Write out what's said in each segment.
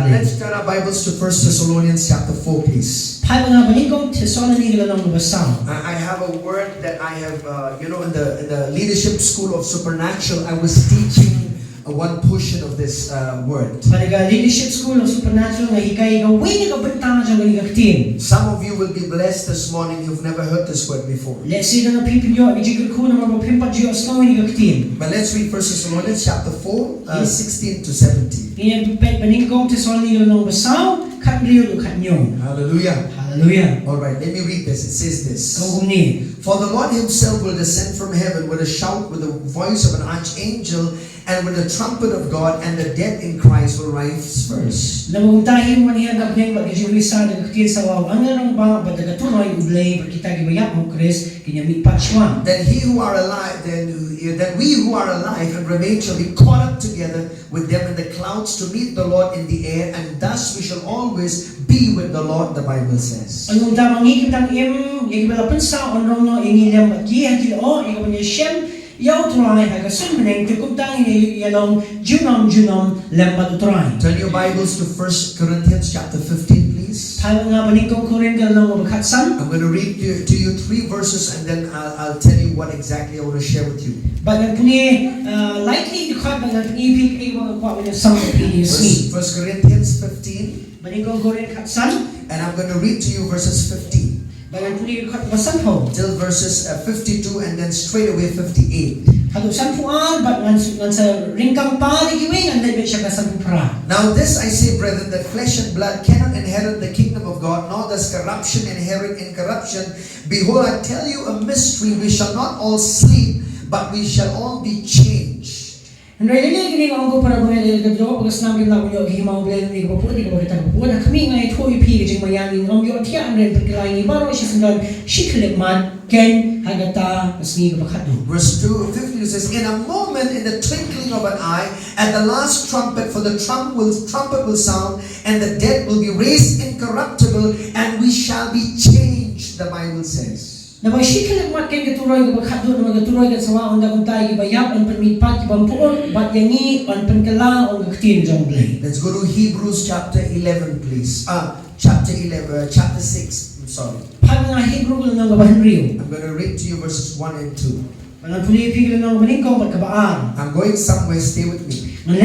Let's turn our Bibles to 1 Thessalonians chapter 4, please. I have a word that I have, in the leadership school of supernatural, I was teaching one portion of this word. Leadership school of supernatural, some of you will be blessed this morning. You've never heard this word before. But let's read 1 Thessalonians chapter 4, 16 to 17. Hallelujah. Hallelujah. All right, let me read this. It says this. For the Lord himself will descend from heaven with a shout, with the voice of an archangel, and with the trumpet of God, and the dead in Christ will rise first. Then he who are alive, then we who are alive and remain shall be caught up together with them in the clouds to meet the Lord in the air, and thus we shall always be with the Lord, the Bible says. Turn your Bibles to 1 Corinthians chapter 15, please. I'm going to read to you 3 verses, and then I'll tell you what exactly I want to share with you. 1 Corinthians 15, and I'm going to read to you verses 15 till verses 52, and then straight away 58. Now this I say, brethren, that flesh and blood cannot inherit the kingdom of God, nor does corruption inherit incorruption. Behold, I tell you a mystery: we shall not all sleep, but we shall all be changed. In a Verse 2:50 says, in a moment, in the twinkling of an eye, at the last trumpet, for the trumpet will sound, and the dead will be raised incorruptible, and we shall be changed, the Bible says. Let's go to Hebrews chapter 11, please. Chapter 6. I'm sorry. I'm going to read to you verses 1 and 2. I'm going somewhere. Stay with me. In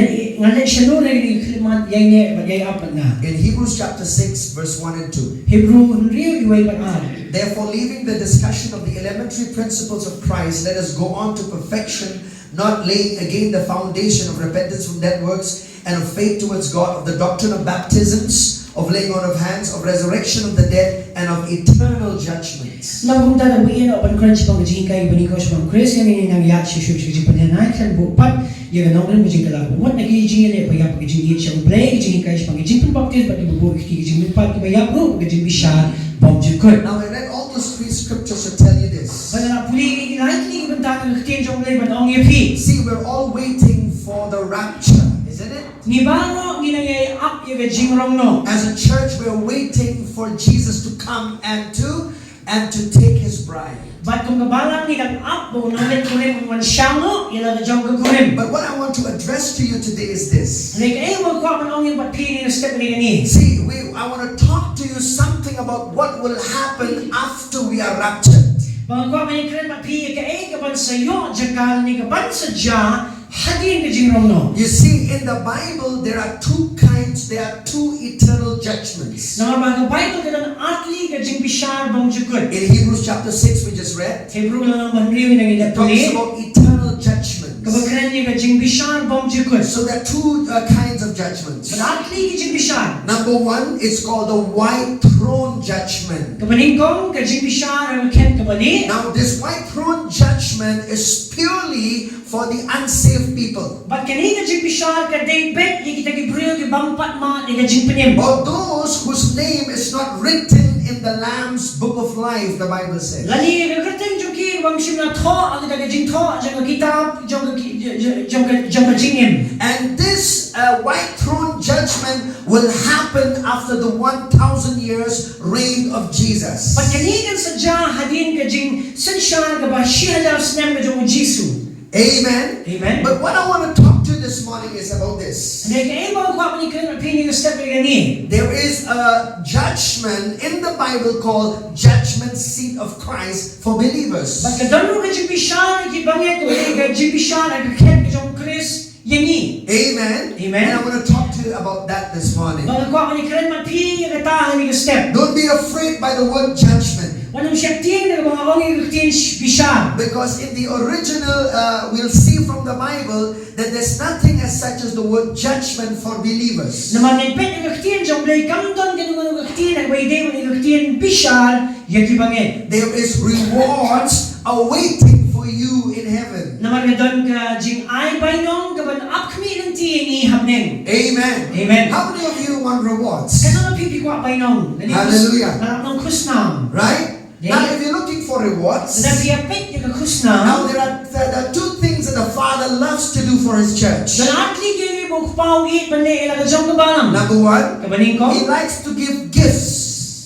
Hebrews chapter 6, verse 1 and 2. Therefore, leaving the discussion of the elementary principles of Christ, let us go on to perfection, not laying again the foundation of repentance from dead works and of faith towards God, of the doctrine of baptisms, of laying on of hands, of resurrection of the dead, and of eternal judgments. Now I read all those 3 scriptures to tell you this. See, we're all waiting for the rapture, isn't it? As a church, we're waiting for Jesus to come and to take his bride. But what I want to address to you today is this. See, I want to talk to you something about what will happen after we are raptured. You see, in the Bible, there are 2 kinds, there are 2 eternal judgments. In Hebrews chapter 6, we just read, it talks about eternal judgments. So there are 2 kinds of judgments. Number 1 is called the white throne judgment. Now this white throne judgment is purely for the unsaved people. Or those whose name is not written in the Lamb's book of life, the Bible says. And this white throne judgment will happen after the 1,000 years reign of Jesus. Amen. Amen. But what I want to talk to you this morning is about this. step gani. There is a judgment in the Bible called judgment seat of Christ for believers. But kadano ka jibishan gibangit uli ka jibishan agket jong Chris yangi. Amen. Amen. And I want to talk to you about that this morning. Bang ko ani kren mapi kata ni ka step. Don't be afraid by the word judgment. Wanam siya ting na mga wangi tin bishan. Because in the original, we'll see from the Bible that there's nothing as such as the word judgment for believers. Naman ni pet ni tin jong blay kamdon ganun ng tin ang way day ni tin bishan yagi bangit. There is rewards awaiting for you in heaven. Naman nga doon ka jing ay bainong kaban upkmi ng tin ni hamneng. Amen. Amen. How many of you want rewards? Kano na pipi ko bainong. Hallelujah. Manang kusnam. Right? Yeah. Now, if you're looking for rewards, Nabi apet yung kusnam. now there are two things that the Father loves to do for His church. Dan atli kini mo pawit bande ila ka jong kabalam. Number one, Kabaning ko. He likes to give gifts.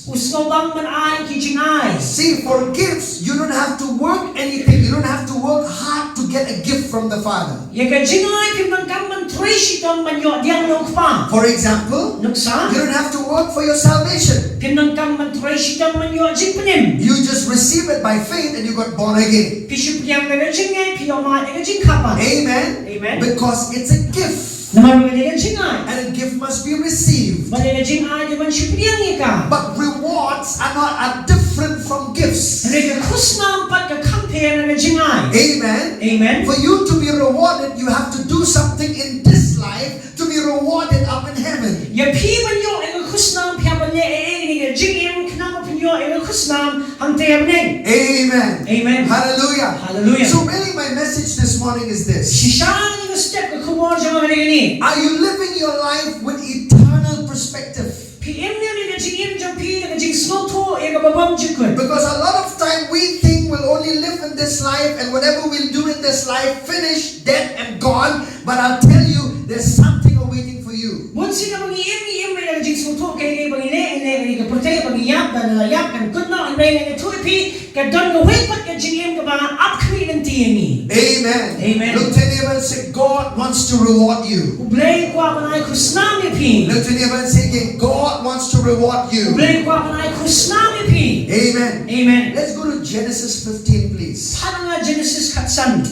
Usno bang man ay kijing ay. See, for gifts, you don't have to work anything. You don't have to work hard to get a gift from the Father. Ya ka jing ay piman kam man tracy tong man yo diang nok pa. For example, Nuksa. you don't have to work for your salvation. Piman kam man tracy tong man yo jing penim. You just receive it by faith and you got born again. Pisyu piyang na jing ay piyo ma na jing kapan. Amen? Amen. Because it's a gift. Naman mo na jing ay. And a gift must be received. Bale na jing ay di man syupriyang ika. But rewards are different from gifts. Ano ka kusnam pat ka compare na jing ay. Amen? Amen. For you to be rewarded, you have to do something in this life to be rewarded up in heaven. Ya piman yo ay kusnam piya bale ni jing im knam pinyo ay kusnam ang tayabneng. Amen. Amen. Hallelujah. Hallelujah. So really my message this morning is this. Shishan yung step ka kumor sa mga nagani. Are you living your life with eternal perspective? PM niya ni jing im jang pi na jing snoto ay kababam jikun. Because a lot of time we think we'll only live in this life and whatever we'll do in this life, finish, dead and gone. But I'll tell you, there's something awaiting for you. Bunsi na mag-iim na jing snoto kay bangine ka portay bangiyap na layap kan kudno ang ray na tuipi ka don nga wait pat ka jing im ka ba upkmi ng tiyeni. Amen. Amen. Look to your neighbor and say, God wants to reward you. Ublay ko ako na kusnami pi. Look to your neighbor and say again, God wants to reward you. Ublay ko ako na kusnami pi. Amen. Amen. Let's go to Genesis 15, please. Paano nga Genesis katsan?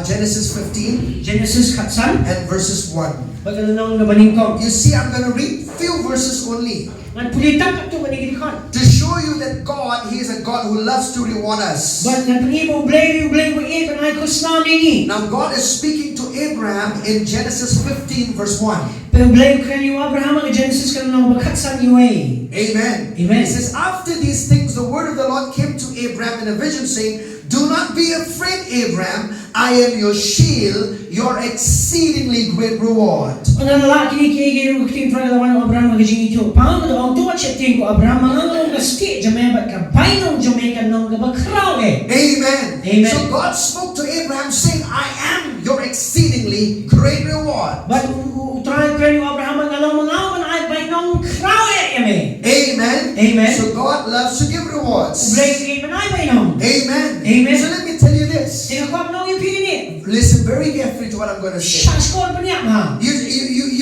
Genesis 15 Genesis katsan? and verses 1. Pagkalanong nabaning ko. You see, I'm going to read few verses only Ang pulitan ka ito manigit ko. to show you that God, He is a God who loves to reward us. But nang pangibo ublay ko panay kusnami ni. Now God is speaking to Abraham in Genesis 15 verse 1. Pero ublay ko kanyo Abraham ang Genesis kanong bakatsan niyo eh. Amen. Amen. It says, after these things, the word of the Lord came to Abraham in a vision, saying, do not be afraid, Abraham. I am your shield, your exceedingly great reward. Ang lalaki ni kaya kuting fra lawan ng Abraham ang gijing ito. Paano daw ang tuwa siya ko Abraham ang kasti jamay bat ka bainong jamay ka nang gabakraw eh. Amen. Amen. So God spoke to Abraham saying, I am your exceedingly great reward. But utray kanyo Abraham ang alam mga ay bainong kraw eh yame. Amen. Amen. So God loves to give rewards. Ublay ko manay bainong. Amen. Amen. So let me tell you this. Tinakap nang yung pili. Listen very carefully to what I'm going to say. Shaskon pa niya ha. You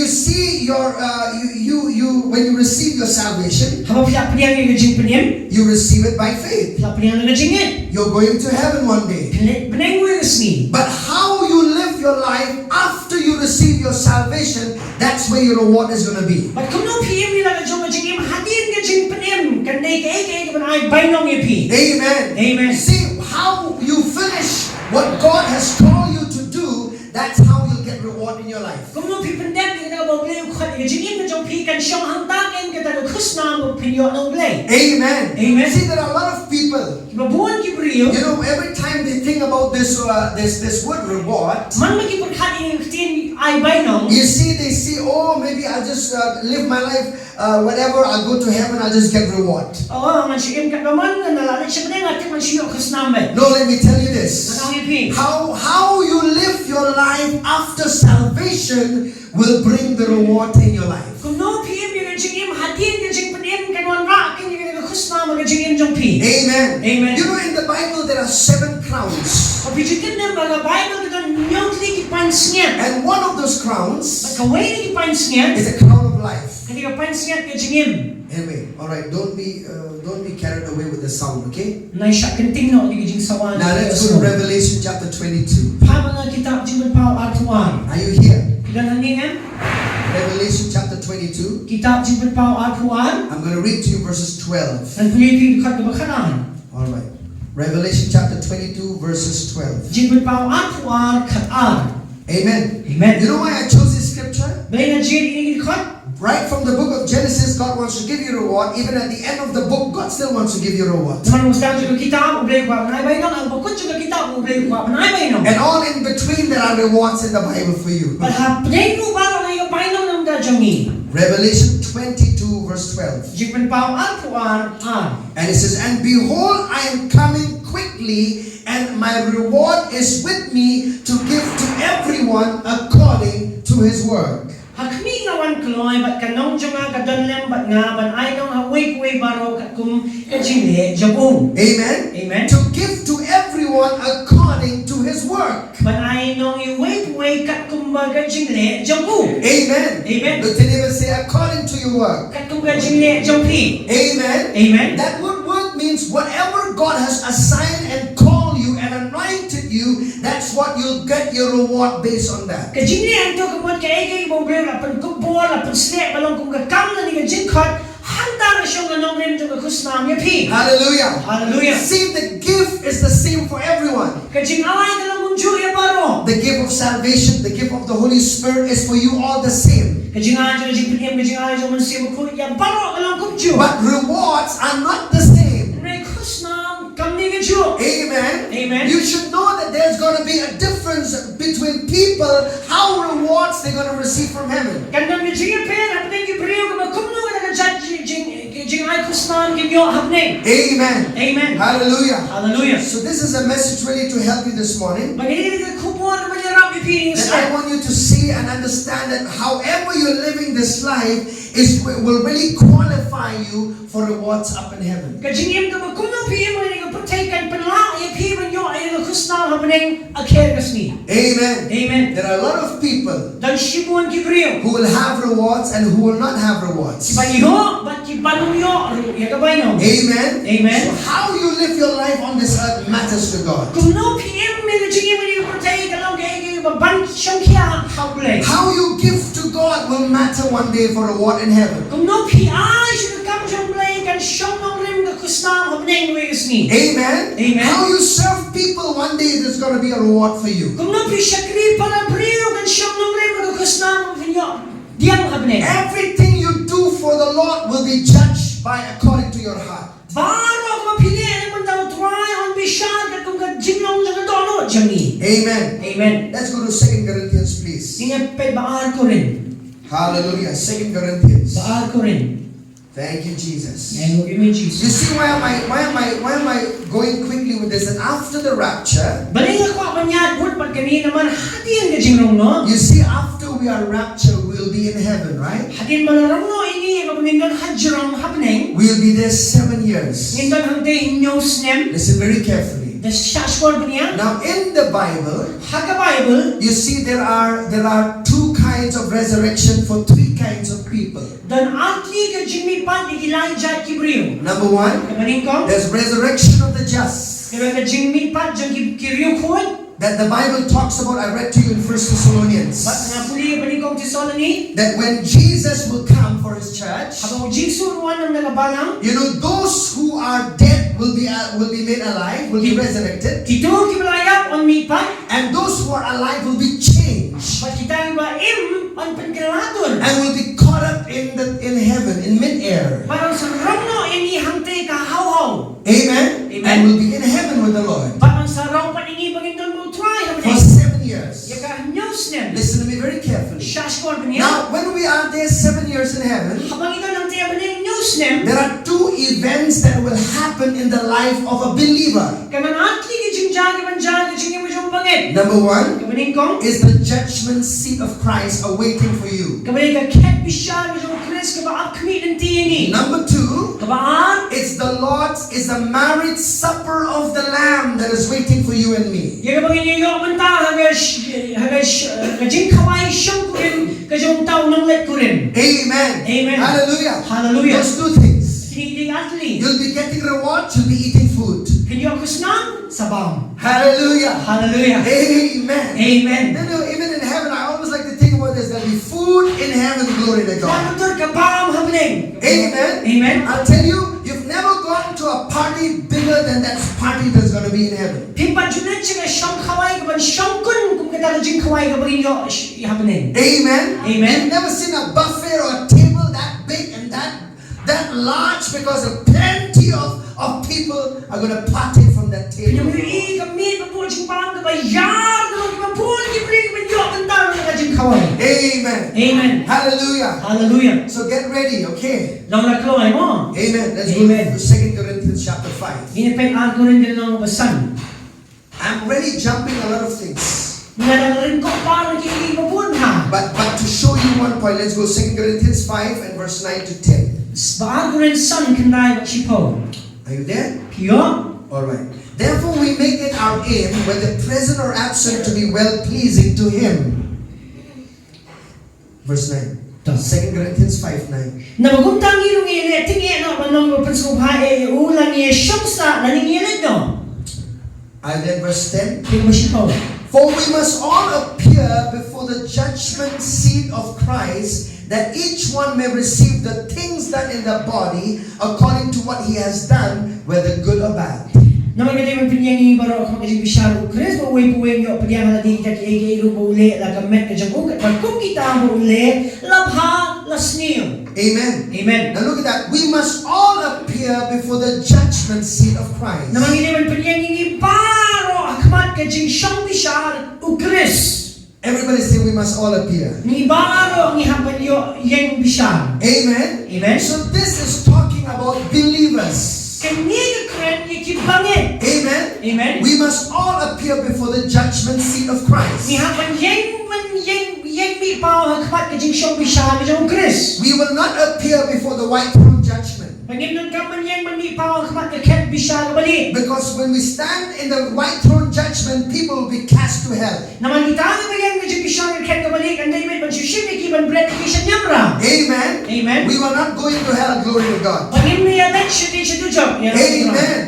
see your when you receive your salvation, Habang pila pa niya yung gijing pa niya. you receive it by faith. Pila pa niya ang gijing eh. You're going to heaven one day. Panay mo yung resmi. But how you live your life after you receive your salvation, that's where your reward is going to be. But kung nung PM nila na diyong gijing hatin gijing pa niya. Kanday ka eh ka ay bainong yung pi. Amen. Amen. See how you finish what God has called you to do, that's how you'll get reward in your life. Kung nung pipandem ka na mablay ko gijing na diyong pi kan siyang hangtakin ka tayo kusna mo pinyo ng blay. Amen. Amen. See, there are a lot of people, Kibabuan kibriyo. you know, every time they think about this word reward, Man magipagkain yung tin ay bainong. you see, they see, oh, maybe I'll just live my life, whatever, I'll go to heaven, I'll just get reward. Oo, man siya ka naman na nalalit siya pa rin ating man siya kusna mo. No, let me tell you this. Anong ipi? How you live your life after salvation will bring the reward in your life. Kung no PM yung gijing hatin gijing pa niya kanwan ra kin yung kusna mo gijing yung pi. Amen. Amen. You know, in the Bible, there are 7 crowns. Papijikin na mga Bible ka doon nyong tili kipans niya. And one of those crowns Kaway na kipans niya. is a crown of life. siat ke jingim. Anyway, all right. Don't be carried away with the sound. Okay. Nai syak kenting no di jing sawan. Now let's go to Revelation chapter 22. Pa mga kitab jing pau artuan. Are you here? Kidan hangin Revelation chapter 22. kitab jing pau artuan. I'm going to read to you verses 12. Dan pilipi dekat ke bakanan. All right. Revelation chapter 22 verses 12. Jing pau artuan kat Amen. Amen. You know why I chose this scripture? Belain jing ini dekat. Right from the book of Genesis, God wants to give you reward. Even at the end of the book, God still wants to give you reward. Teman ustaz juga kitab boleh buat menai baik ang bukut juga kitab boleh buat menai baik And all in between, there are rewards in the Bible for you. Padahal pernah baru na baik nam dah jangi. Revelation 22 verse 12. Jing pau artuan And it says, and behold, I am coming quickly, and my reward is with me to give to everyone according to his work. Hakmi ngawan kloy bat kanong jonga kadonlem bat nga ban ay nong away baro kum kajingle jabung. Amen. Amen. To give to everyone according to his work. Ban ay nong way kat kum kajingle jabung. Amen. Amen. But they never say according to your work. Kat kum kajingle jampi. Amen. Amen. That word work means whatever God has assigned and called you and anointed you, that's what you'll get your reward based on that. Kajingle ang to kumot kay bobre la pen kubol la pen snap balong kum kam na ni jinkot handa na siya nganong rim jo kusnam ya pi. Hallelujah. Hallelujah. See, the gift is the same for everyone. Kajing away dalam munju ya baro. The gift of salvation, the gift of the Holy Spirit is for you all the same. Kajing ajo jing piniam kajing ajo mansi ko ya baro dalam kumju. But rewards are not the same. Re kusnam kam ni kaju. Amen. Amen. You should know that there's going to be a difference between people, how rewards they're going to receive from heaven. Kandang ni jing pen apne ki brio ko kumno ka jing ay kusnam ki yo hapne. Amen. Amen. Hallelujah. Hallelujah. So this is a message really to help you this morning. Bagay ka kubo na manirap ipiring That sa. I want you to see and understand that however you're living this life will really qualify you for rewards up in heaven. Kajing ka kumno pi mo ni ka protect kan panla ya pi man yo ay kusnam hapne akher kasni. Amen. Amen. There are a lot of people Dan shibuan ki brio. who will have rewards and who will not have rewards. Baniho bat ki banung yo ya ka bayno. Amen. Amen. So how you live your life on this earth matters to God. Kumno PM me kajing mo ni protect ka lang kay ban sangkya haule. How you give to God will matter one day for reward in heaven. Kumno pi ay should come jong play kan shong nong rim ka kusnam hapne ngwe kasni. Amen. Amen. How you serve people one day there's going to be a reward for you. Kumno pi shakri para brio kan shong nong rim ka kusnam hapne diang hapne. Everything you do for the Lord will be judged by according to your heart. Baro ko mapili ang mandaw try on bishad ka kung ka jinglong jang dono jangi. Amen. Amen. Let's go to 2 Corinthians, please. Ingat pe baal ko rin. Hallelujah. 2 Corinthians. Baal ko rin. Thank you, Jesus. Ngayon mo You Jesus. see why am I going quickly with this? And after the rapture, Balik ako ako niya, good pag kanina man hatiin ka jinglong no. you see, after we are raptured, we'll be in heaven, right? Hatiin malarong no ini ako nindon hadjurong happening. We'll be there 7 years. Nindon hangte inyo snem. Listen very carefully. The shashwar ba niya? Now, in the Bible, Haga Bible. you see there are two kinds of resurrection for three kinds of people. Dan atli ka jingmi pan ni Elijah kibriyo. Number one, Kamaning ko. there's resurrection of the just. Kaya ka jingmi pan jang kiriyo kuwan. That the Bible talks about. I read to you in 1 Thessalonians. Bat nga puli ba ni kong tisolani? That when Jesus will come for his church, Habang jigsu ruwan ng nagabalang. you know, those who are dead will be made alive, will be resurrected, Kito kibalayap on mi pan. and those who are alive will be changed Bat kita ba on pagkalaton. and will be caught up in heaven in mid-air. Parang sa rongno ini hangte ka haw-haw. Amen. Amen. And will be in heaven with the Lord Parang sa rong paningi pagindon mo try for hapne. 7 years. Ya ka news nem. Listen to me very carefully. Shashwar ba niya? Now, when we are there 7 years in heaven, Habang ito nang tiya ba ni news nem? there are two events that will happen in the life of a believer. Kaman atli ki jingjagi man jagi jingi mo jong bangit. Number one Kamaning kong. is the judgment seat of Christ awaiting for you. Kamaning ka ket bishar mo jong Chris ka ba akmi ng tiyini. Number two Kabaan. it's the Lord's, it's the marriage supper of the Lamb that is waiting for you and me. Ye bang ni yo menta haga jing khawai shong kurin ka jong tau nang let kurin. Amen. Amen. Hallelujah. Hallelujah. Those two things. Hindi atli. You'll be getting rewards, you'll be eating food. Kanyo kusnan sabam. Hallelujah. Hallelujah. Amen. Amen. You know, even in heaven, I always like to think about this. There'll be food in heaven, glory to God. Namutur ka bam happening. Amen. Amen. I'll tell you, you've never gone to a party bigger than that party that's going to be in heaven. Pimpan junet siya shong khawai ka ban shong kun kung kita jing khawai ka bang yo happening. Amen. Amen. You've never seen a buffet or a table that big and that large because plenty of people are going to partake from that table. Amen. Amen. Hallelujah. Hallelujah. So get ready, okay? Amen. Let's go to 2 Corinthians chapter 5. I'm really jumping a lot of things. But to show you one point, let's go 2 Corinthians 5 and verse 9 to 10. Are you there? Alright. Therefore we make it our aim, whether present or absent, to be well-pleasing to Him. Verse 9. 2 Corinthians 5, 9. And then verse 10. For we must all appear before the judgment seat of Christ, that each one may receive the things done in the body according to what he has done, whether good or bad. Naman kita yung pinyangi baro ako kasi bisaro Chris mo way yo pagyan na di ka ege mo uli la kamet ka jago pag kung kita mo uli labha lasniyo. Amen. Amen. Now look at that. We must all appear before the judgment seat of Christ. Naman kita yung pinyangi baro akmat ka jing siyang bisar u Chris. Everybody say we must all appear. Ni baro ang ihapan yo yang bisar. Amen. Amen. So this is talking about believers. Amen. Amen. We must all appear before the judgment seat of Christ. We will not appear before the white throne judgment. Because when we stand in the white throne judgment, people will be cast to hell. Amen. Amen. We were not going to hell, glory to God. Amen.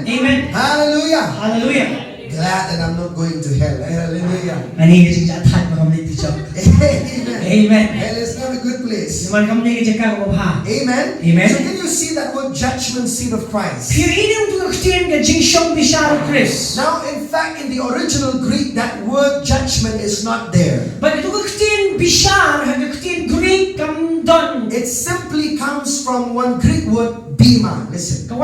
Amen. Hallelujah. Hallelujah. Glad that I'm not going to hell. Hallelujah. Amen. Amen. Hell is not a good place. Amen. Amen. So can you see that word judgment seat of Christ? Now, in fact, in the original Greek, that word judgment is not there. It simply comes from one Greek word, bema. Listen. The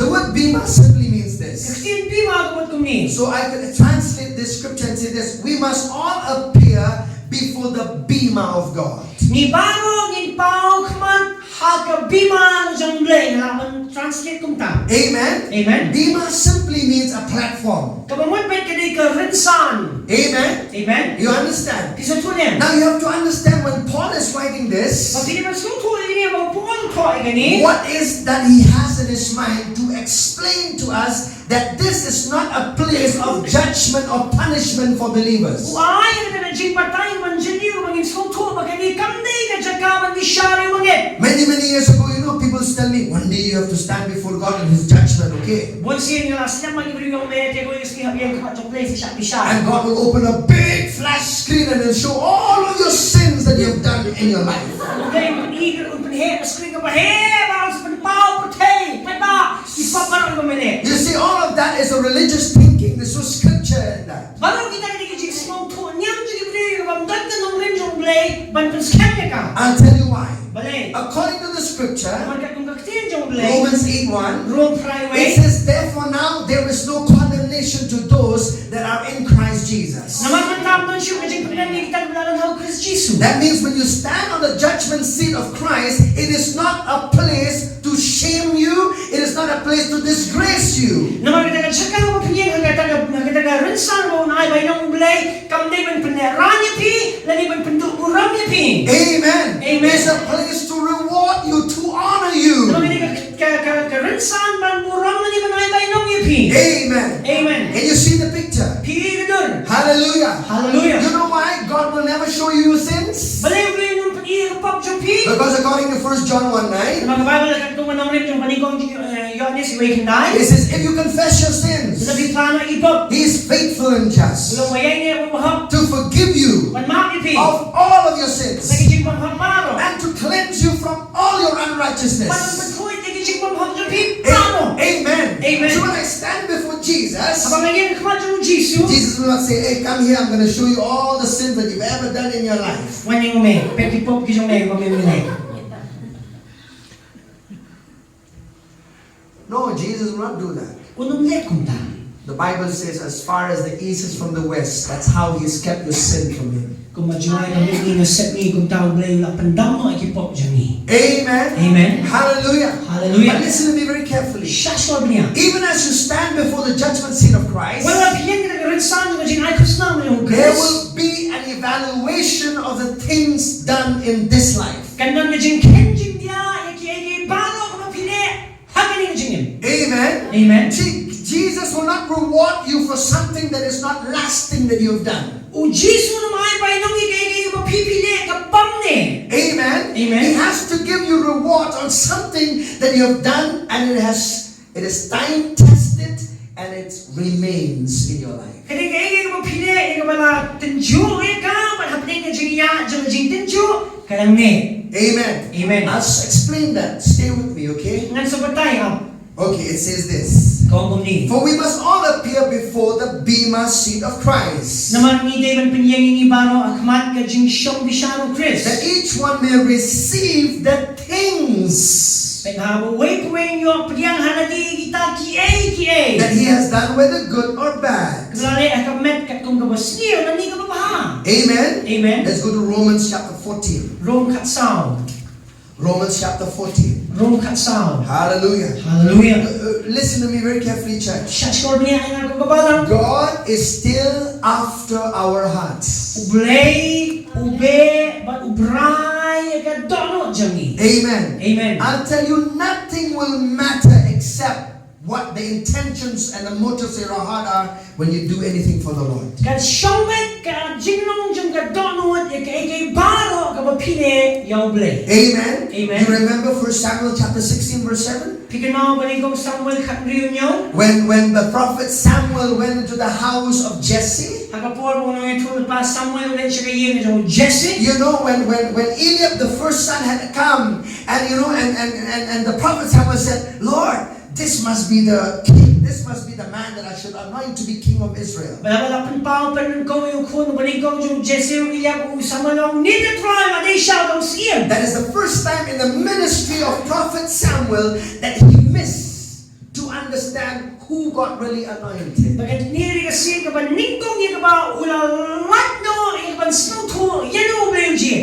word bema simply means this. So I can translate this scripture and say this: we must all appear before the bema of God. Amen. Amen. Bema simply means a platform. Amen. Amen. You understand? Now you have to understand when Paul is writing this, what is that he has in his mind to explain to us that this is not a place of judgment or punishment for believers. Many years ago, you know, people tell me, one day you have to stand before God in His judgment, okay? And God will open a big flash screen and will show all of your sins that you have done in your life. You see, all of that is a religious thinking. There's no scripture in that. I'll tell you why. According to the scripture, Romans 8:1, it says, therefore now there is no condemnation to those that are in Christ Jesus. Jisu. That means when you stand on the judgment seat of Christ, it is not a place to shame you. It is not a place to disgrace you. Naman kita cakap apa punya kita rinsan mau naik bayi nong belai kam ni ben peneranya pi lagi ben penduk buramnya pi. Amen. Amen. It's a place to reward you, to honor you. Naman kita rinsan ban buram lagi ben naik bayi nong pi. Amen. Amen. Can you see the picture? Pi gedor. Hallelujah. Hallelujah. You know why God will never show you your sins? Balai boleh nong pergi ke pop jumpi. Because according to 1 John 1:9, Naman Bible kat tu menang rip jumpa ni kong Yohanes iwe kendai. it says, if you confess your sins, Lebih plana ipop. He is faithful and just Belum wayang ni berhak. to forgive you Man maaf pi. of all of your sins Lagi jing berhak maro. and to cleanse you from all your Man unrighteousness. betul lagi jing berhak jumpi. Maro. Amen. Amen. So when I stand before Jesus, Abang lagi kemaju Jisu. Jesus will not say, hey, come here, I'm going to show you all the sins that you've ever done in your life. Wan yang me, peti pop kisong me, pamimilay. No, Jesus will not do that. Unong let kung ta. The Bible says, as far as the east is from the west, that's how He's kept your sin from Him. Kung majuay kami inaset ni kung tao blay wala pandam mo ikipop jani. Amen. Amen. Hallelujah. Hallelujah. But listen to me very carefully. Shashwa niya. Even as you stand before the judgment seat of Christ, Wala piyan kita rinsan ko jing ay kusna mo yung there Chris. will be an evaluation of the things done in this life. Kandan na jing kenjing dia iki balo ko mapine. Hagani jing yun. Amen. Amen. Jesus will not reward you for something that is not lasting that you've done. O Jisu na may bay nang iki mapipili ka pamne. Amen. Amen. He has to give you reward on something that you have done, and it is time tested and it remains in your life. Kaya iki mapili iki bala tenju ka happening na jing ya jing tenju kadang ne. Amen. Amen. I'll explain that. Stay with me, okay? Ngan sabatay Okay, it says this. kong ni. For we must all appear before the bema seat of Christ, Naman ni David penyenging ibaro akmat ka jing syong bisano Chris. that each one may receive the things Penghabo way puwing yo priyang hanadi kita kiay. that he has done, whether good or bad. Kalale akamet kat kong kabasniyo na ni ka babaha. Amen. Amen. Let's go to Romans chapter 14. Rome katsaw. Romans chapter 14. Rome katsaw. Hallelujah. Hallelujah. Listen to me very carefully, church. Shashkor niya ay nagkabalang. God is still after our hearts. Ublay, ube, but ubray ka dono jami. Amen. Amen. I'll tell you, nothing will matter except what the intentions and the motives in our heart are when you do anything for the Lord. Kad syongmet ka jingnong jang ka dono ikay baro ka mapine yaw blay. Amen. Amen. You remember 1 Samuel chapter 16 verse 7? Pikin mo baligong Samuel katriyo niyo. When the prophet Samuel went into the house of Jesse, Agapor mo nang itulad pa Samuel ulit siya kayo ni Jesse. you know, when Eliab the first son had come, and you know, and the prophet Samuel said, Lord, this must be the king, this must be the man that I should anoint to be king of Israel. Balapalapan pa ang ko yung kun baligong yung Jesse yung Eliab kung Samuel ang nititry maday siya daw siya. That is the first time in the ministry of prophet Samuel that he missed to understand who God really anointed. Bakit niri kasi ka ba ningkong yung ba ulalat no yung ba snuto yan o ba yung siya.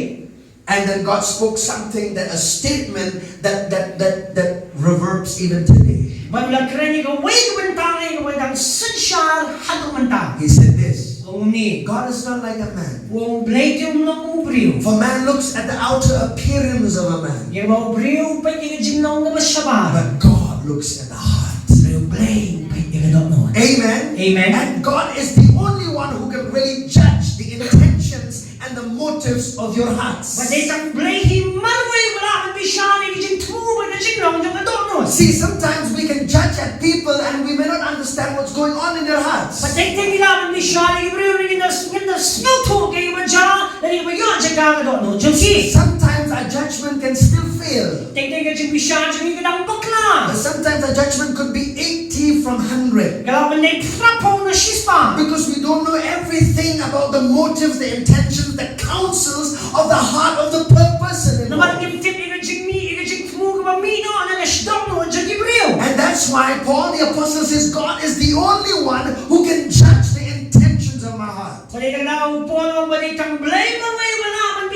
And then God spoke something, that a statement that reverbs even today. Balag kanya ka way kumantang yung wadang sunshine hato mantang. He said this: Uni. God is not like a man. Wong blade yung nang ubriyo. For man looks at the outer appearance of a man, Yung mga ubriyo pa yung jingnong na masyaba. but God looks at the heart. Yung blade pa yung doon. Amen. Amen. And God is the only one who can really judge the intentions and the motives of your hearts. Baday tang blade himarway wala kang bisyan yung jingtubo na jingnong yung doon. See, sometimes we can judge at people and we may not understand what's going on in their hearts. Baday tang nila kang bisyan yung ubriyo rin na snuto kayo ba dyan na yung bayo dyan ka doon. Jumsi. Sometimes our judgment can still fail. Tingnan ka dyan bisyan dyan yung kadang bakla. Sometimes our judgment could be 80 from 100. Kalaban na itrapo na shispa. Because we don't know everything about the motives, the intentions, the counsels of the heart of the person. Naman yung tip ikajing tumuga ba mino na nashdok no dyan ibriyo. And that's why Paul the Apostle says God is the only one who can judge the intentions of my heart. Balik ang naupo ng balitang blame away wala man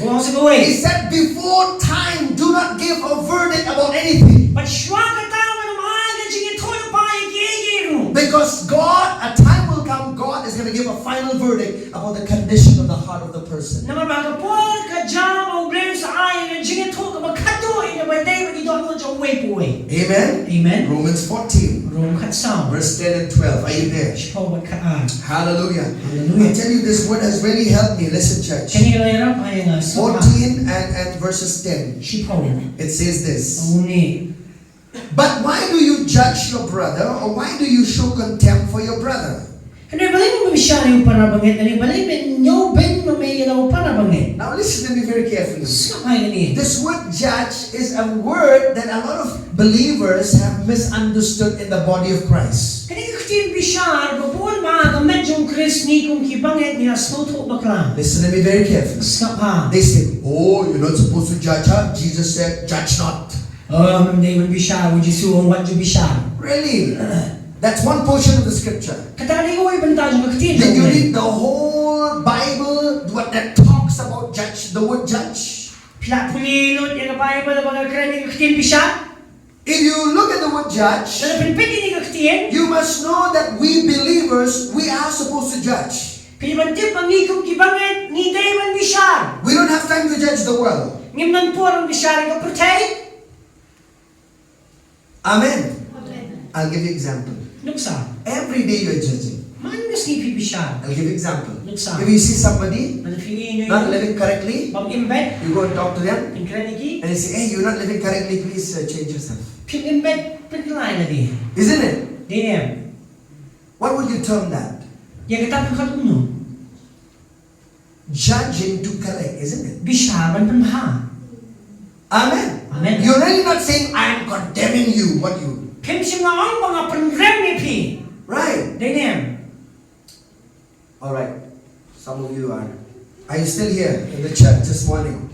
Wong sa gawin. He said, before time, do not give a verdict about anything. Patsywa ka tama na maaga jing ito na pa yung Because God, a time will come, God is going to give a final verdict about the condition of the heart of the person. Naman magkapol ka dyan o blame sa ayin na jing ito ka magkatuin na may day magidon mo dyan way po eh. Amen? Amen. Romans 14, Rome katsam. verse 10 and 12. Are you there? Sipaw magkaan. Hallelujah. Hallelujah. I tell you, this word has really helped me. Listen, church. Kanila hirap ay nga. 14 and verses 10. Sipaw. It says this. Uni. But why do you judge your brother, or why do you show contempt for your brother? Ano balay mo mabisya yung parabangit? Ano balay mo ben mamayalaw parabangit? Now listen to me very carefully. Sakay ni. This word judge is a word that a lot of believers have misunderstood in the body of Christ. Kani katin bisyar, babuan mga medyong Chris ni kung kibangit niya snoto bakla. Listen to me very carefully. Skapa. They say, oh, you're not supposed to judge her. Jesus said, judge not. They will bisyar, would you sue what you bisyar? Really? That's one portion of the scripture. Katani ko ay bantay ng katin. Then you read the whole Bible, what that talks about judge, the word judge. Pila pulilot yung Bible na mga krani katin bisyar. If you look at the word judge, Na pinpiti ni katin. you must know that we believers, we are supposed to judge. Pinibantip ang ikong kibangit ni Daman bisyar. We don't have time to judge the world. Ngimnan po ang bisyar ng kapatay. Amen. I'll give you example. Nuksa. Every day you're judging. Man mas ni bisyar. I'll give you example. Nuksa. If you see somebody Ano piliin not nyo living correctly, bang imbed? you go and talk to them, Yung kraniki? and you say, hey, you're not living correctly, please change yourself. Pin imbed? Pinilay na di. Isn't it? Di niya. What would you term that? Yang katapin ka tuno. Judging to correct, isn't it? Bisyaran panbaha. Amen. Amen. You're really not saying, I am condemning you, what you. Pimsim na ang mga panrem ni Pi. Right. Di niya. Alright. Some of you are. Are you still here in the church this morning?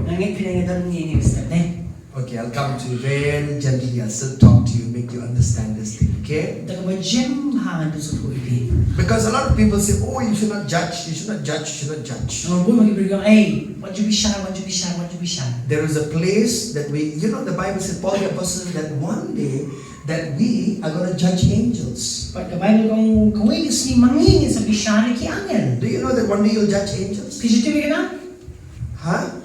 Nangit pinangitan ni Mr. Ne. Okay, I'll come to you very gently. I'll still talk to you, make you understand this thing, okay? Daga ba jem hangan to sa tuwi Pi. Because a lot of people say, oh, you should not judge, you should not judge, you should not judge. Naman po mag-ibigay ay, what you bisyar, what you bisyar, what you bisyar. There is a place that we, you know, the Bible said, Paul the Apostle, that one day, that we are going to judge angels. Pagkabayan kong kawigis ni mangingin sa bisyar ni ki angel. Do you know that one day you'll judge angels? Kisitiwi ka na? Huh?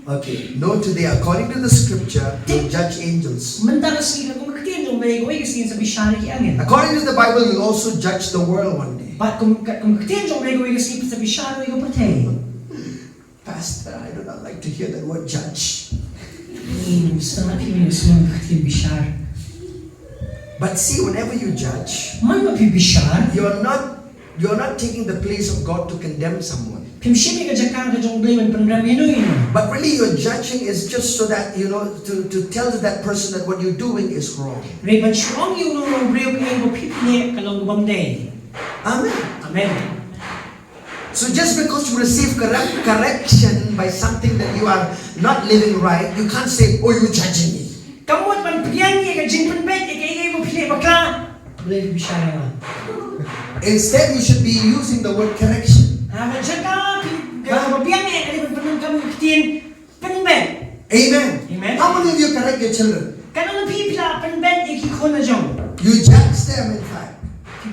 Okay, no, today, according to the scripture, you'll judge angels. Mandaras ni kung katin yung may kawigis ni sa bisyar ni ki angel. According to the Bible, you'll also judge the world one day. But kung katin yung may kawigis ni sa bisyar ni kapatay. Pastor, I do not like to hear that word judge. Gusto na kiminis mo katin bisyar. But see, whenever you judge, Man mapibisyar. you're not taking the place of God to condemn someone. Kimshimi ka dyan ka dyan blame and panraminoy. But really, your judging is just so that, you know, to tell to that person that what you're doing is wrong. Reban strong yung nung brew kayo pipni kalong bamday. Amen. Amen. So just because you receive correction by something that you are not living right, you can't say, oh, you're judging me. Kamot man priyan niya ka dyan panbet, ikay mo pili bakla. Boleh bisyara nga. Instead, you should be using the word correction. Haman siya ka, mabiyan niya, kalipan panong kami katin, panbet. Amen. Amen. How many of you correct your children? Kanang napipila, panbet, ikiko na dyan. You judge them, in fact.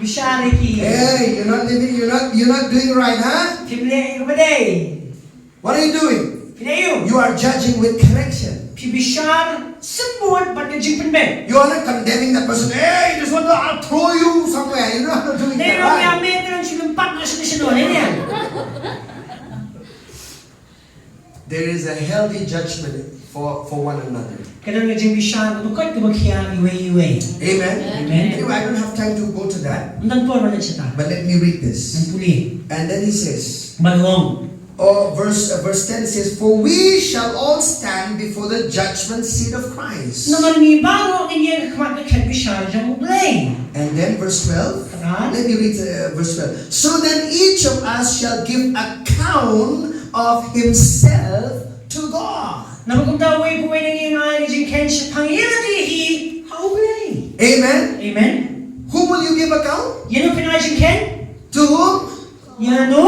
Bisyara ki. Hey, you're not doing right, huh? Pili kapaday. What are you doing? Pinayo. You are judging with correction. Pibisyar, sembut, ba't ka dyan panbet? You are not condemning that person. Hey, just want to, I'll throw you somewhere. You're not doing that, Pero right? kaya meron silang partner sa nasyonal, yan. There is a healthy judgment for one another. Kadang nga dyan bisyar, kapagkat kabagya, iwe-iwe. Amen. Amen. Anyway, I don't have time to go to that, Undan po naman siya ta. but let me read this. Ang puli. And then he says, Balong. verse 10 says, for we shall all stand before the judgment seat of Christ. Naman ni baro ang inyong kamakakad bisyar dyan mo blame. And then verse 12. Karan? Let me read verse 12. So then each of us shall give account of himself to God. Napagkutaway po ay nang iyong ay dyan kensya pangiladihi, haublay. Amen. Amen. Who will you give account? Yan ang pinadyan ken? To whom? Yan o?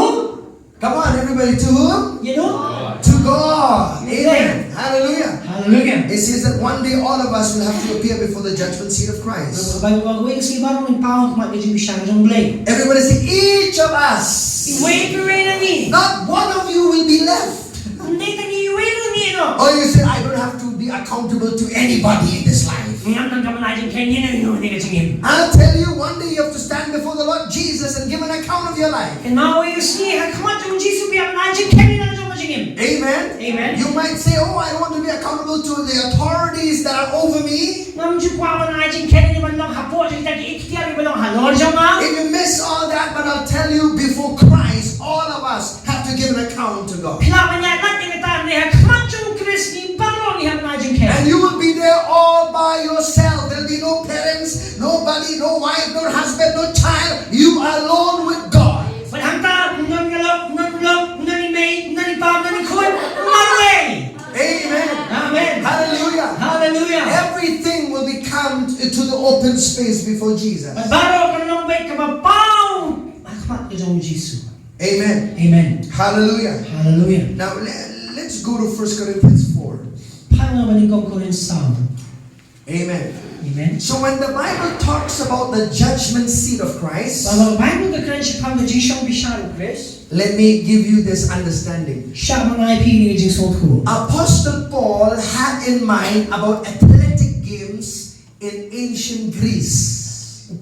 Come on, everybody. everybody to whom? You know? To God. Amen. Amen. Hallelujah. Hallelujah. It says that one day all of us will have to appear before the judgment seat of Christ. Everybody Everybody say, each of us. Not one of you will be left. Or you say, I don't have to be accountable to anybody in this life. I'll tell you, one day you have to stand before the Lord Jesus and give an account of your life. Amen. Amen. You might say, oh, I don't want to be accountable to the authorities that are over me. If you miss all that, but I'll tell you, before Christ, all of us have to give an account to God. And you will be there all by yourself. There'll be no parents, nobody, no wife, no husband, no child. You are alone with God. Amen. Amen. Hallelujah. Hallelujah. Everything will become to the open space before Jesus. Amen. Amen. Hallelujah. Hallelujah. Now let's go to 1 Corinthians 4. Amen. Amen. So when the Bible talks about the judgment seat of Christ, let me give you this understanding. Apostle Paul had in mind about athletic games in ancient Greece.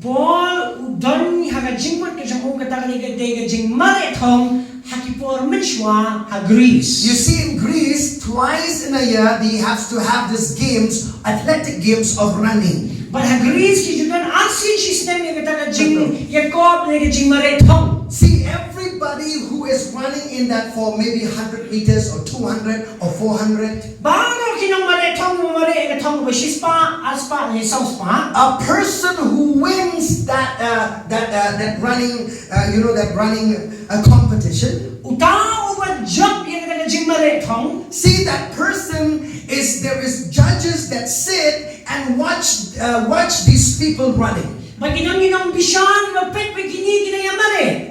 Paul don haga jingmat ke jang ka ta ke de jing mare thong haki por minchwa ha Greece. You see, in Greece, twice in a year they have to have these games, athletic games of running. But ha Greece ki judan asin system ke ta jing ye ko ke jing mare thong. See, everybody who is running in that for maybe 100 meters or 200 or 400. A person who wins that running competition. See, that person there is judges that sit and watch these people running.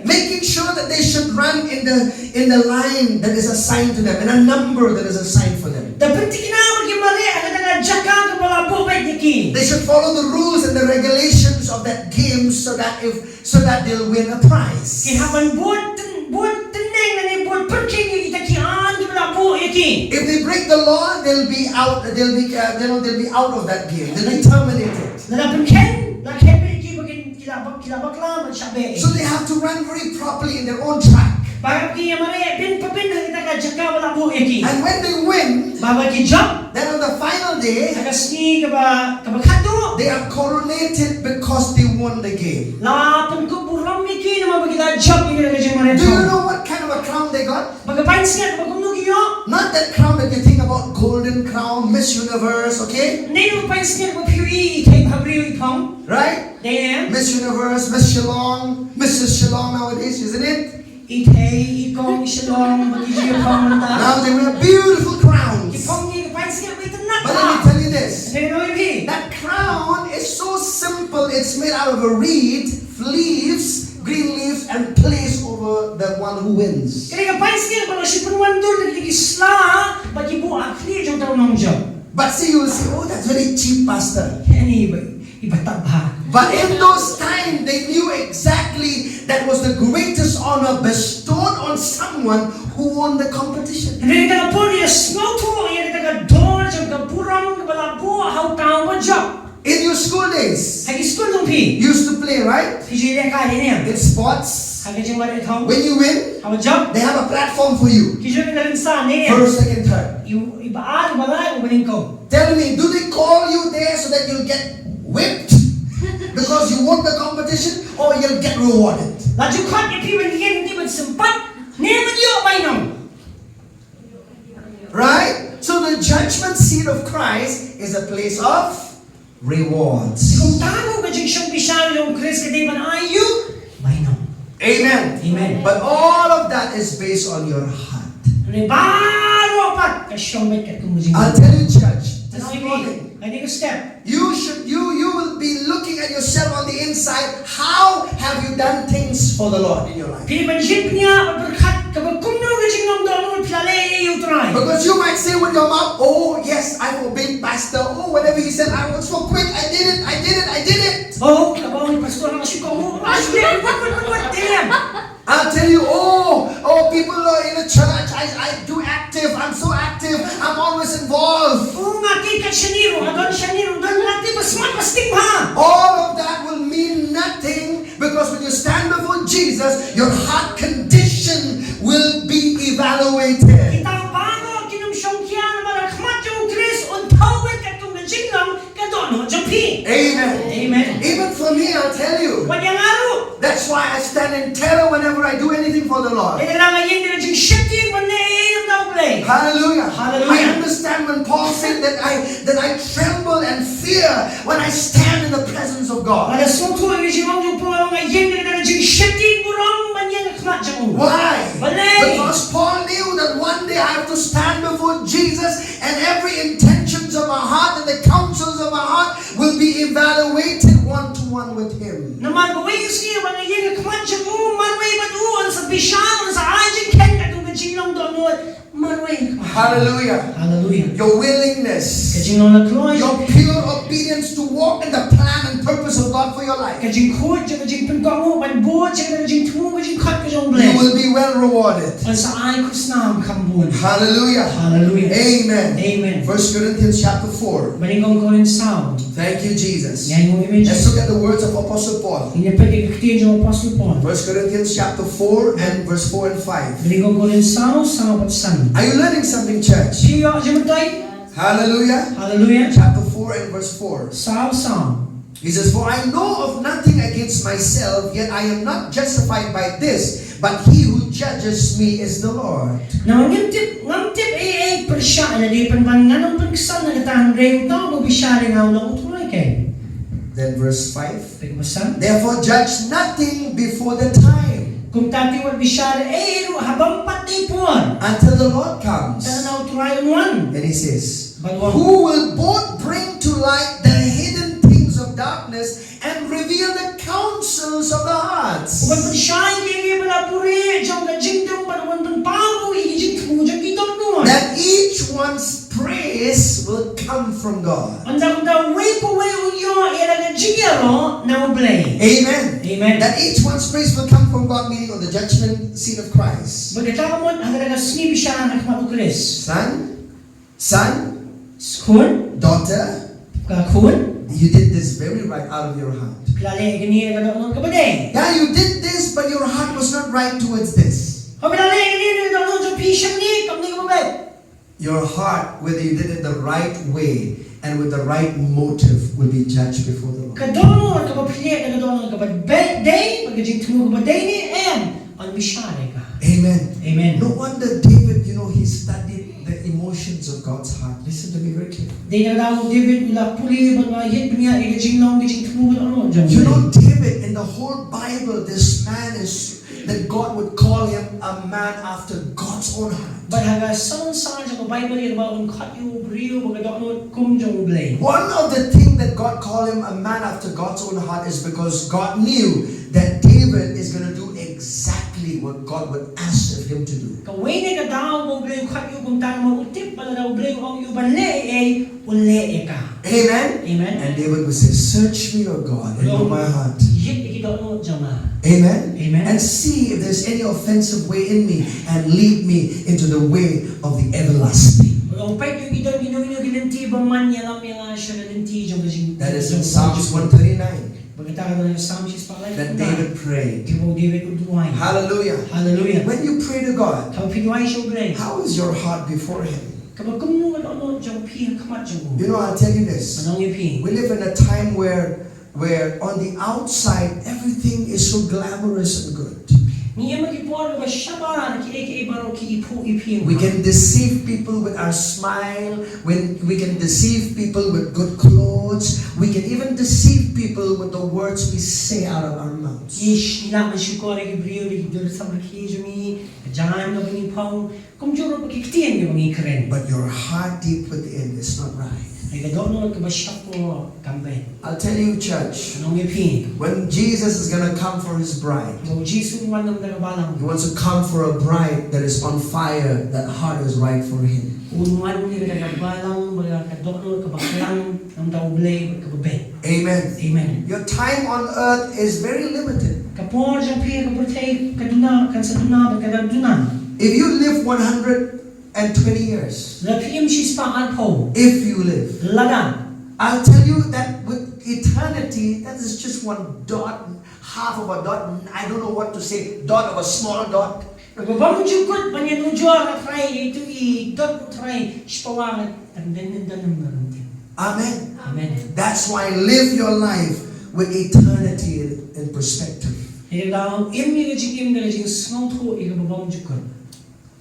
Making sure that they should run in the line that is assigned to them, in a number that is assigned for them. They should follow the rules and the regulations of that game so that they'll win a prize. If they break the law, they'll be out. They'll be out of that game. They'll be terminated. So they have to run very properly in their own track. And when they win, then on the final day, they are coronated because they won the game. Do you know what kind of a crown they got? Not that crown that you think about, golden crown, Miss Universe, okay? Right? Miss Universe, Miss Shillong, Mrs. Shillong nowadays, isn't it? Now they wear beautiful crowns. But let me tell you this. That crown is so simple. It's made out of a reed, leaves, green leaves, and placed over the one who wins. But see, you will say, oh, that's very cheap, Pastor. But in those times, they knew exactly that was the greatest honor bestowed on someone who won the competition. In your school days, you used to play, right? In sports, when you win, they have a platform for you. First, second, third. Tell me, do they call you there so that you'll get whipped because you won the competition, or you'll get rewarded? Right? So the judgment seat of Christ is a place of rewards. Amen. Amen. But all of that is based on your heart. I'll tell you, church, this morning, you will be looking at yourself on the inside. How have you done things for the Lord in your life? kapag kumno ka jingnom doon plale you try. Because you might say with your mouth, oh yes, I've obeyed pastor. Oh, whatever he said, I was so quick. I did it. Oh, kabaw ni pastor ang asyik ko. What damn. I'll tell you, people are in the church. I do active. I'm so active. I'm always involved. Oh, ngaki ka syaniro. Adon syaniro. Adon ngati pasmat pasting ha. All of that will mean nothing because when you stand before Jesus, your heart condition will be evaluated. Kitang bago kinumsyong kya na marakmat yung Chris untawad ka itong najinglang kadono jampi. Amen. Amen. Even for me, I'll tell you. Wanyang araw. That's why I stand in terror whenever I do anything for the Lord. Hallelujah. I understand when Paul said that I tremble and fear when I stand in the presence of God. Why? Because Paul knew that one day I have to stand before Jesus and every intentions of my heart and the counsels of my heart will be evaluated one-to-one with Him. Hallelujah. Hallelujah. Your willingness, your pure obedience to walk in the plan and purpose of God for your life. You will be well rewarded. Hallelujah. Hallelujah. Amen. Amen. 1 Corinthians chapter 4. Thank you, Jesus. Let's look at the words of Apostle Paul. 1 Corinthians chapter 4 and verse 4 and 5. Are you learning something, church? Hallelujah. Hallelujah. Chapter 4 and verse 4. He says, for I know of nothing against myself, yet I am not justified by this, but he who judges me is the Lord. Then verse 5. Therefore judge nothing before the time. Until the Lord comes. And he says, who will both bring to light the hidden things of darkness and reveal the counsels of the hearts. That each one's praise will come from God. Amen. Amen. That each one's praise will come from God, meaning on the judgment seat of Christ. Son, daughter, you did this very right out of your heart. Yeah, you did this, but your heart was not right towards this. Your heart, whether you did it the right way and with the right motive, will be judged before the Lord. Amen. Amen. No wonder David, he studied the emotions of God's heart. Listen to me very carefully. David, in the whole Bible, this man is that God would call him a man after God's own heart. One of the things that God called him a man after God's own heart is because God knew that David is going to do exactly what God would ask of him to do. Amen. Amen. And David would say, search me, O God, and know my heart. Amen. Amen. And see if there's any offensive way in me and lead me into the way of the everlasting. That is in Psalms 139. That David prayed. Hallelujah. Hallelujah. When you pray to God, how is your heart before Him? I'll tell you this. We live in a time where on the outside everything is so glamorous and good. We can deceive people with our smile. We can deceive people with good clothes. We can even deceive people with the words we say out of our mouths. But your heart deep within is not right. Ay kadonol ka ba siya po kamben? I'll tell you, church, Anong ipin? when Jesus is going to come for his bride, So Jesus man ng nagabalang. he wants to come for a bride that is on fire, that heart is right for him. Unwan ni nagabalang, mga kadonol ka baklang ng daublay kababen. Amen. Amen. Your time on earth is very limited. Kapor jang piya kapurtay kaduna kan sa duna kaduna. If you live 120 years, Lapim she's pa po. if you live, Lagan. I'll tell you that with eternity, that is just one dot, half of a dot, I don't know what to say, dot of a small dot. Nagbabang jukot panyanudyo at try ito dot try spawangan and then Amen. Amen. That's why live your life with eternity in perspective. Ila immi gajim gajim snotho igababang jukot.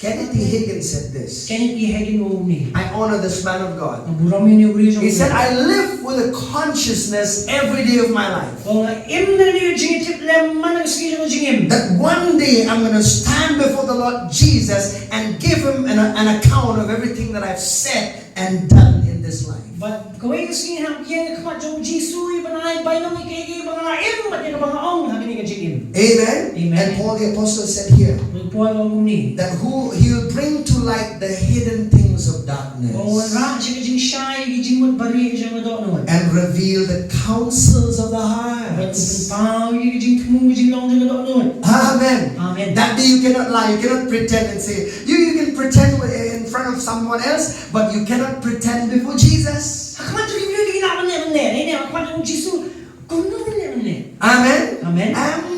Kenneth E. Hagin said this. Kenneth E. Hagin mo ni. I honor this man of God. Ang burami ni uriyo. He said, I live with a consciousness every day of my life. O nga imna ni jingitip lem manang sige jingim. That one day I'm going to stand before the Lord Jesus and give him an account of everything that I've said and done in this life. But kaway kasi ham yang kamat jong Jisui banay bainong ikay mga im at yung mga ong hagin ni jingim. Amen. Amen. And Paul the Apostle said here Magpuan mo ni. that he will bring to light the hidden things of darkness O ra sige jing shy gijing mut bari jing madonot. and reveal the counsels of the hearts. Pau gijing tumu jing long jing madonot. Amen. Amen. That day you cannot lie, you cannot pretend and say, you can pretend in front of someone else, but you cannot pretend before Jesus. Kamat jing really na man ne. Ini kamat jong Jisu kuno ne. Amen. Amen.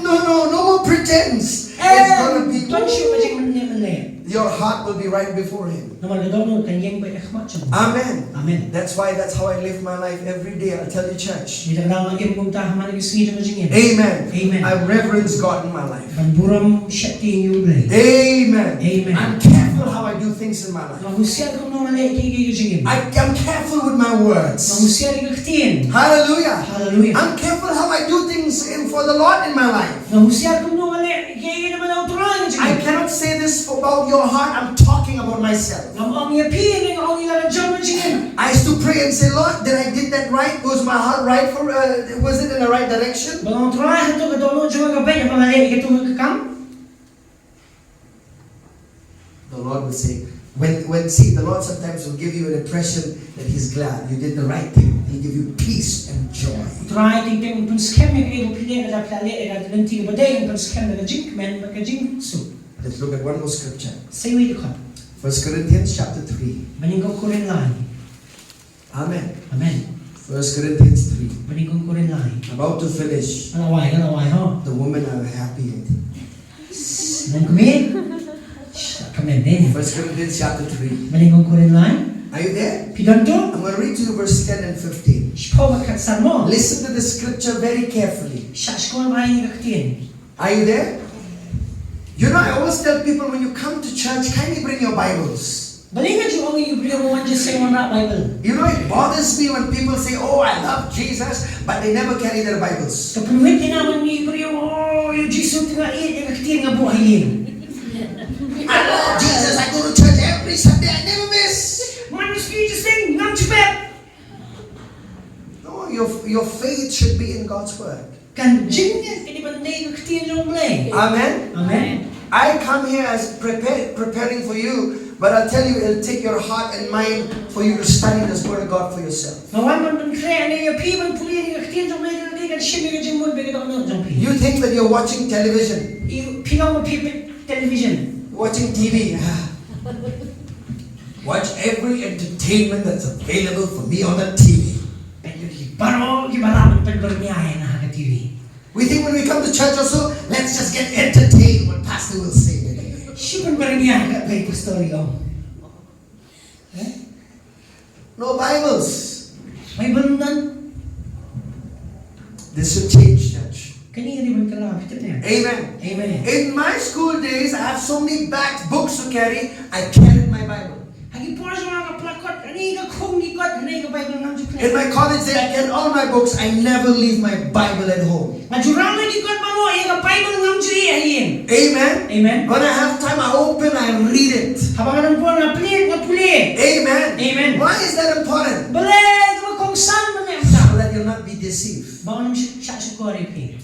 No more pretense. It's going to be, Don't you jing ne. your heart will be right before Him. Naman kadonot kan yang bay kamat jong. Amen. Amen. That's how I live my life every day. I'll tell you, church. Kita lang im kung ta man gisi jing jing. Amen. Amen. I reverence God in my life. Kan buram syati yung blay. Amen. Amen. I'm careful how I do things in my life. Mahusian kung naman ay jing. I'm careful with my words. Mahusian ikaktin. Hallelujah. Hallelujah. I'm careful how I do things for the Lord in my life. Mahusian kung naman ay naman ang turan jing. I cannot say this about your heart. I'm talking about myself. Ang yapin ang ilalajang jing. I used to pray and say, Lord, did I did that right? Was my heart right? Was it in the right direction? Bang turan ito kadonot jing gabay ang pangalay ito kakam. The Lord will say, see, the Lord sometimes will give you an impression that He's glad you did the right thing. He'll give you peace and joy. Turan tingting pun scam yung kayo pili na plale at nanti baday yung pun scam na jing men magajing su. Let's look at one more scripture. Say we ko. 1 Corinthians chapter 3. Maningong ko rin lang. Amen. Amen. 1 Corinthians 3. Maningong ko rin lang. About to finish. Alaway ho. The women are happy. Nang kumin. Kamen din. 1 Corinthians chapter 3. Maningong ko rin lang. Are you there? Piganto. I'm going to read to you verse 10 and 15. Shpo makaksan mo. Listen to the scripture very carefully. Shash ko ang maing kaktin. Are you there? You know, I always tell people when you come to church, kindly bring your Bibles. Balingan yung ang yung one just say one Bible. You know, it bothers me when people say, oh, I love Jesus, but they never carry their Bibles. Kapunuhin din naman ni Ibrahim, oh, yung Jesus nga yung kaktin nga buhayin. I love Jesus, I go to church every Sunday, I never miss. Manus Jesus thing, not to bed. No, your faith should be in God's Word. Kan jingyan, kini banday kaktin yung blay. Amen? Amen. I come here as preparing for you, but I'll tell you, it'll take your heart and mind for you to study this Word of God for yourself. Ngawan man pun kaya na yung piman puli yung kaktin yung blay na kan shimi ka jingmon bigit ako ng jumpi. You think that you're watching television, Pinang mo pipit television. watching TV. Watch every entertainment that's available for me on the TV. Pero gimalaman pagbarmiyahin na haka TV. We think when we come to church also, let's just get entertained what pastor will say today. Siya barmiyahin ka kay pastor yung. No Bibles. May balunan. This should change, church. Kanina rin ka lang. Amen. Amen. In my school days, I have so many bags, books to carry. I carried my Bible. Hagi po sa mga plakot, ani ka kung ikot, ani ka Bible ng Diyos. In my college days, I carried all my books. I never leave my Bible at home. Majurang lagi ikot pa mo, ka Bible ng Diyos ayin. Amen. Amen. When I have time, I open, I read it. Habang anong po nga puli. Amen. Amen. Why is that important? Balay! deceive. Bawang siya siguri pi.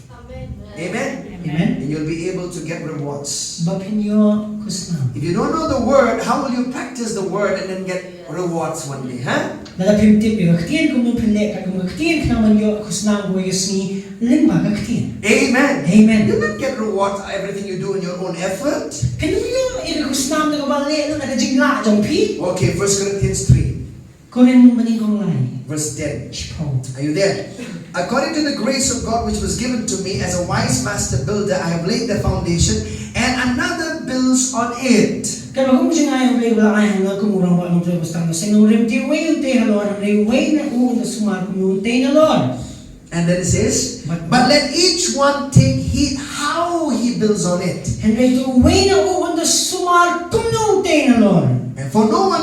Amen. Amen. And you'll be able to get rewards. Bapinyo kusna. If you don't know the word, how will you practice the word and then get rewards one day? Huh? Nalapimtip yung kaktiyan kung pinle ka kung kaktiyan ka naman yung kusna ko yusni limba kaktiyan. Amen. Amen. You don't get rewards for everything you do in your own effort. Kanu yung kusna na kabali no nakajingla jong pi. Okay, 1 Corinthians 3, Kunin maning kong lai. verse 10. Chipo. Are you there? According to the grace of God which was given to me as a wise master builder, I have laid the foundation and another builds on it. Kaya kung siya nga yung wala kaya nga kumurang ba ang tuwag basta na sa nung rimti way yung tayo Lord ang way na uong na sumar yung tayo na Lord. And then it says, but let each one take heed how he builds on it. And ito way na uong na sumar kung yung tayo na Lord. And for no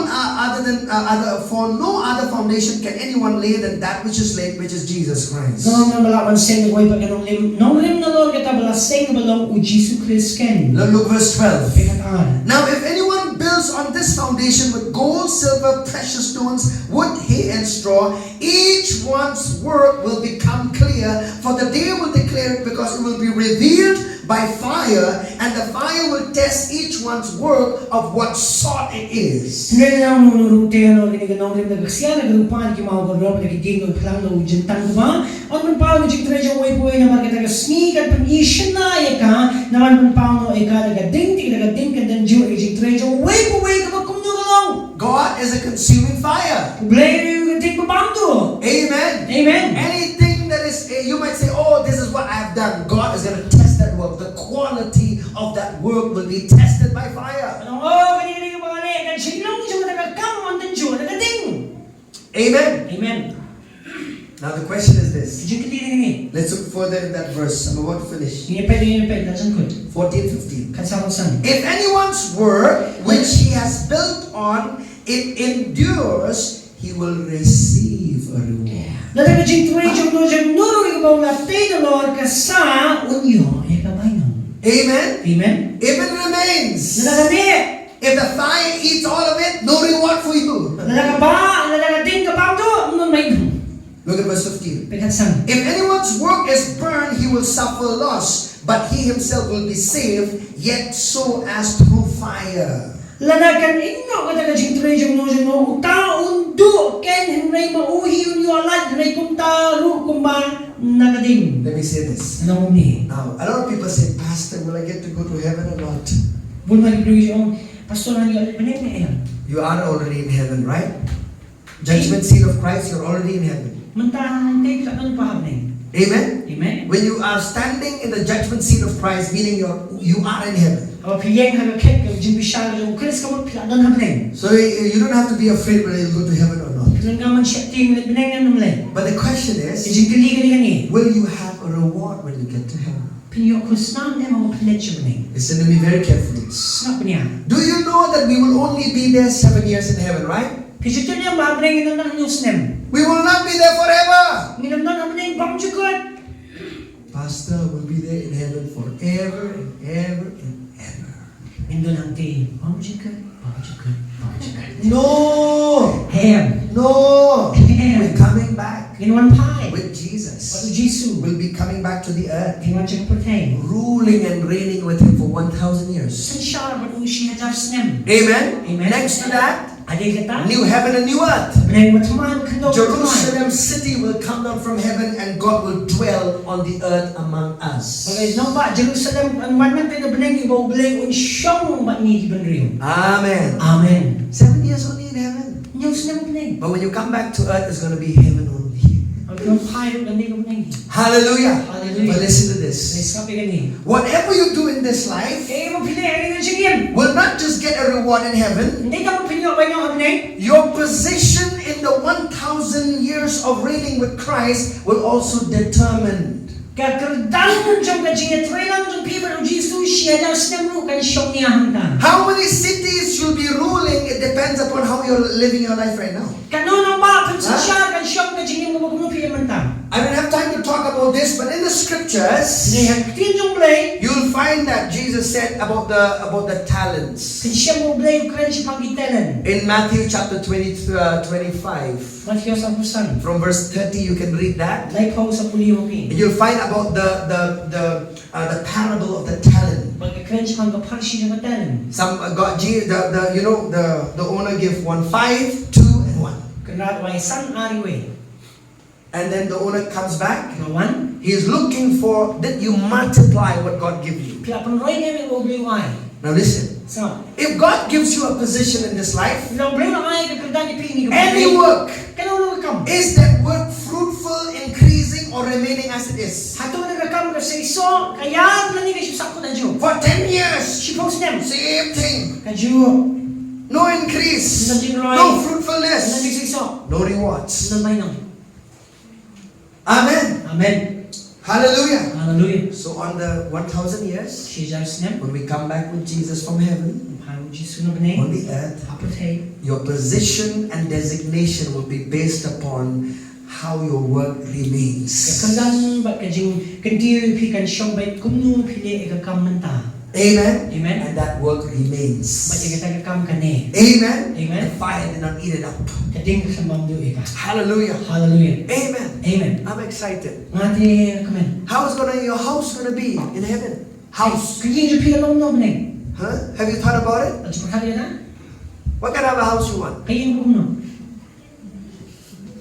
other foundation can anyone lay than that which is laid, which is Jesus Christ. Nung malaman sing way pag nung lim na Lord kita bala sing balong u Jesus Christ ken. Look verse 12. Pekatan. Now if anyone builds on this foundation with gold, silver, precious stones, wood, hay, and straw, each one's work will become clear, for the day will declare it, because it will be revealed by fire, and the fire will test each one's work of what sort it is. Hindi na lang nung tayo Lord kini ganong rim nagsiya nagrupan ki mao godro nagiging og plang no jintang ba. On man pa ng treasure way po na market taga sneak at permission na ka naman man pa no ika nagading ka dan jo treasure way po ka kumno galong. God is a consuming fire. Blame you think about to. Amen. Amen. Anything that is, you might say, oh, this is what I have done. God is going to test that work. The quality of that work will be tested by fire. Amen. Amen. Now the question is this. Let's look further in that verse. I'm about to finish. 14, 15. If anyone's work which he has built on, it endures, he will receive a reward. Amen. Amen. If it remains, if the fire eats all of it, no reward for you. Look at verse 15. If anyone's work is burned, he will suffer loss, but he himself will be saved, yet so as through fire. Lanagan inno kada jing treasure no no taon do ken henry mauhi unyo alad henry kunta ru kumba nagadim. Let me say this. Ano ni? Now, a lot of people say, Pastor, will I get to go to heaven or not? Bun mari yung pastor nang yun benem. You are already in heaven, right? Judgment seat of Christ, you're already in heaven. Mantahan kay sa ano pa ni? Amen. Amen. When you are standing in the judgment seat of Christ, meaning you are in heaven. So you don't have to be afraid whether you go to heaven or not. But the question is, will you have a reward when you get to heaven? Listen to me very carefully. Do you know that we will only be there 7 years in heaven, right? We will not be there forever. Pastor will be there in heaven forever and ever and ever. No! No! We're coming back with Jesus. We'll be coming back to the earth, ruling and reigning with Him for 1,000 years. Amen? Next to that, new heaven and new earth. Jerusalem city will come down from heaven and God will dwell on the earth among us. Amen. Amen. 7 years only in heaven. But when you come back to earth, it's going to be heaven only. Hallelujah. But listen to this. Whatever you do in this life will not just get a reward in heaven. Your position in the 1,000 years of reigning with Christ will also determine how many cities you'll be ruling. It depends depends upon how you're living your life right now. Kano ba pensya kan syam ka jingim mo kuno pi manta. I don't have time to talk about this, but in the scriptures, Ni hang tin jong blay. you'll find that Jesus said about the talents. Kan syam mo blay kan si pagitelen. In Matthew chapter 25, Matthew sa pusan. from verse 30, you can read that. Lay pau sa puliho pi. You'll find about the parable of the talent. Pagkan si pagpaparsi ng telen. Some the owner gave 1, 5, 2, and 1. Kanat way san ari way. And then the owner comes back. Kawan. He is looking for that you multiply what God gives you. Pila panroy ni mo blay way. Now listen. So, If God gives you a position in this life, lo blay na ay ka ni pi ni. any work, Kano kam. is that work fruitful, increasing, or remaining as it is? Hato nagakam ka sa iso, kaya na ni kasi sakto na jo. For 10 years, She post them. same thing. Kaju, No increase, no fruitfulness, no rewards. Amen. Amen. Hallelujah. Hallelujah. So on the 1,000 years, She just name. when we come back with Jesus from heaven, Paru Jisu na bane. on the earth, Apatay. your position and designation will be based upon how your work remains. Kandan ba kajing kandir pi kan syong bait kumnu pili ikakam menta. Amen. Amen. And that work remains. Ba ikakam kane. Amen. Amen. The fire did not eat it up. Kading sa mamdu ika. Hallelujah. Hallelujah. Amen. Amen. I'm excited. Ngati kamen. How is your house gonna be in heaven? House. Kajing pi alom no bane. Huh? Have you thought about it? At pakali na. What kind of a house you want? Kajing kumno.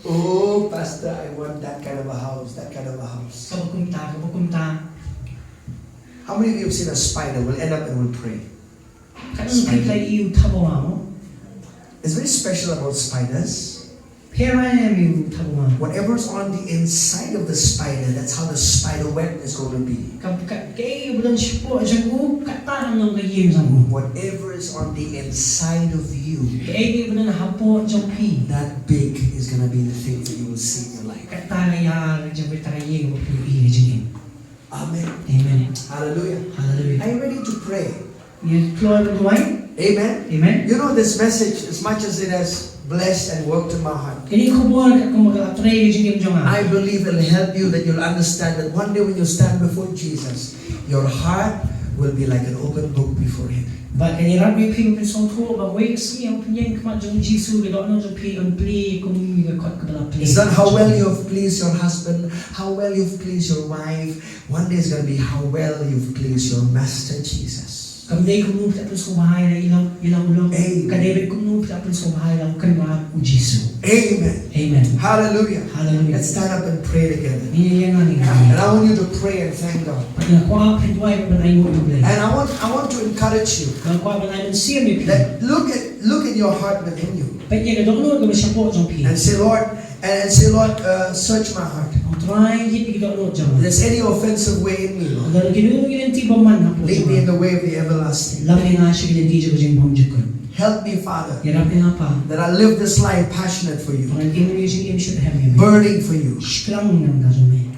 Oh, Pastor, I want that kind of a house. That kind of a house. Kabukunta. How many of you have seen a spider? We'll end up and we'll pray. Kanang play you tabawa mo. It's very special about spiders. Pera you tabawa. Whatever's on the inside of the spider, that's how the spider web is going to be. Kay bulan sipo ajan ko katahan ng kayim sa mo. Whatever is on the inside of you, Kay bulan hapo jong pi. that big is going to be the thing that you will see in your life. Kataya jong bitayeng mo pi jing. Amen. Amen. Hallelujah. Hallelujah. Are you ready to pray? You flow the way? Amen. Amen. You know this message, as much as it has blessed and worked in my heart, Kini ko buwan ka kung mag-atray jing jong. I believe it'll help you that you'll understand that one day when you stand before Jesus, your heart will be like an open book before Him. Ba kani rabi pi mo song ko ba way si ang pinyeng kama jong Jisu ga no jong pi on pli kung mi ga kot ka bala pli. It's not how well you have pleased your husband, how well you've pleased your wife. One day it's going to be how well you've pleased your Master Jesus. Kamday kung nung tapos ko bahay na ilang ulong. Amen. Kadebit kung nung tapos ko bahay na kanwa u Jisu. Amen. Amen. Hallelujah. Hallelujah. Let's stand up and pray together. Niya nga ni And I want you to pray and thank God. Pag nakuha ka ito ay mabanay mo yung blay. And I want to encourage you Nakuha ba namin siya may pi. that look at your heart within you Pag niya gadok ko siya po jong pi. and say, Lord, search my heart. Ang try hindi gadok If jong. there's any offensive way in me, Lord, Ang ginuno ginanti ba man hapo. lead me in the way of the everlasting. Lamay nga siya ginanti siya jong bumjukon. Help me, Father, Hirap nga pa. that I live this life passionate for you, Ang hindi mo yung should have you. burning for you. Shklang nang gazumi.